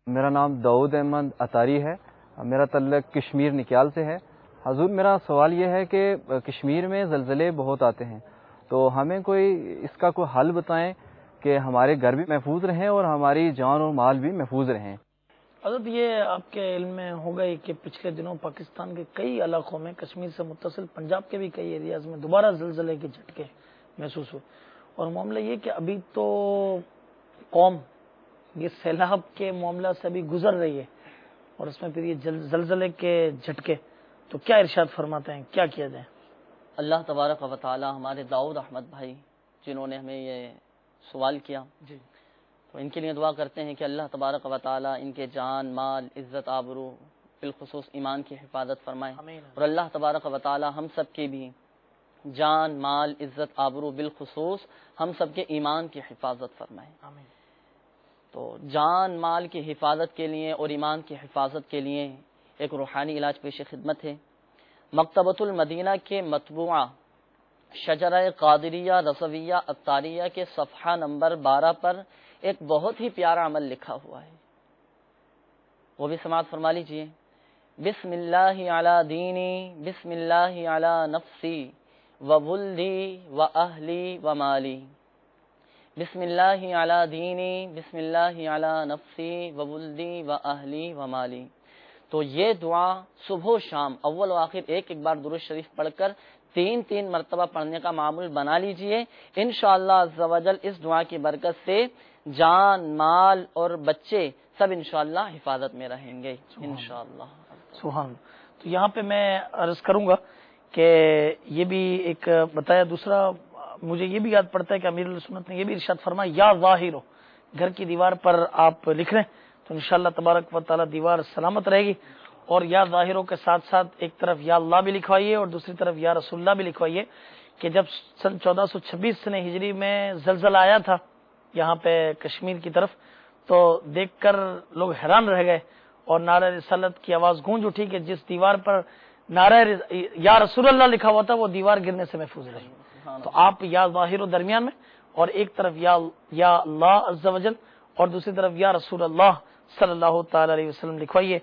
میرا نام داؤد احمد اتاری ہے، میرا تعلق کشمیر نکیال سے ہے۔ حضور میرا سوال یہ ہے کہ کشمیر میں زلزلے بہت آتے ہیں، تو ہمیں کوئی اس کا کوئی حل بتائیں کہ ہمارے گھر بھی محفوظ رہیں اور ہماری جان اور مال بھی محفوظ رہیں۔ حضرت یہ آپ کے علم میں ہوگا ہی کہ پچھلے دنوں پاکستان کے کئی علاقوں میں، کشمیر سے متصل پنجاب کے بھی کئی ایریاز میں دوبارہ زلزلے کے جھٹکے محسوس ہوئے، اور معاملہ یہ کہ ابھی تو قوم یہ سیلاب کے معاملہ سے ابھی گزر رہی ہے، اور اس میں پھر یہ زلزلے کے جھٹکے، تو کیا ارشاد فرماتے ہیں، کیا کیا جائے؟ اللہ تبارک و تعالی ہمارے داؤد احمد بھائی جنہوں نے ہمیں یہ سوال کیا، جی، تو ان کے لیے دعا کرتے ہیں کہ اللہ تبارک و تعالی ان کے جان، مال، عزت، آبرو، بالخصوص ایمان کی حفاظت فرمائے، آمین۔ اور اللہ تبارک و تعالی ہم سب کی بھی جان، مال، عزت، آبرو، بالخصوص ہم سب کے ایمان کی حفاظت فرمائے۔ آمین۔ تو جان مال کی حفاظت کے لیے اور ایمان کی حفاظت کے لیے ایک روحانی علاج پیش خدمت ہے۔ مکتبۃ المدینہ کے مطبوعہ شجرہ قادریہ رضویہ اتاریہ کے صفحہ نمبر 12 پر ایک بہت ہی پیارا عمل لکھا ہوا ہے، وہ بھی سماعت فرما لیجئے۔ بسم اللہ علی دینی، بسم اللہ علی نفسی و ولدی و اہلی و مالی، بسم اللہ علی دینی، بسم اللہ علی نفسی و ولدی و اہلی و مالی۔ تو یہ دعا صبح و شام اول و آخر ایک بار درود شریف پڑھ کر 3 مرتبہ پڑھنے کا معمول بنا لیجئے۔ انشاءاللہ عز و جل اس دعا کی برکت سے جان، مال اور بچے سب انشاءاللہ حفاظت میں رہیں گے انشاءاللہ۔ سبحان اللہ۔ تو یہاں پہ میں عرض کروں گا کہ یہ بھی ایک بتایا، دوسرا مجھے یہ بھی یاد پڑتا ہے کہ امیر السنت نے یہ بھی ارشاد فرمایا، یا ظاہر ہو، گھر کی دیوار پر آپ لکھ لیں تو انشاءاللہ تبارک و تعالی دیوار سلامت رہے گی۔ اور یا ظاہروں کے ساتھ ساتھ ایک طرف یا اللہ بھی لکھوائیے اور دوسری طرف یا رسول اللہ بھی لکھوائیے، کہ جب سن 1426 سن ہجری میں زلزلہ آیا تھا یہاں پہ کشمیر کی طرف، تو دیکھ کر لوگ حیران رہ گئے اور نعرہ رسالت کی آواز گونج اٹھی کہ جس دیوار پر نعرہ یا رسول اللہ لکھا ہوا تھا وہ دیوار گرنے سے محفوظ رہی۔ تو آپ یا ظاہر درمیان میں، اور ایک طرف یا اللہ عز و جل اور دوسری طرف یا رسول اللہ صلی اللہ تعالی علیہ وسلم لکھوائیے۔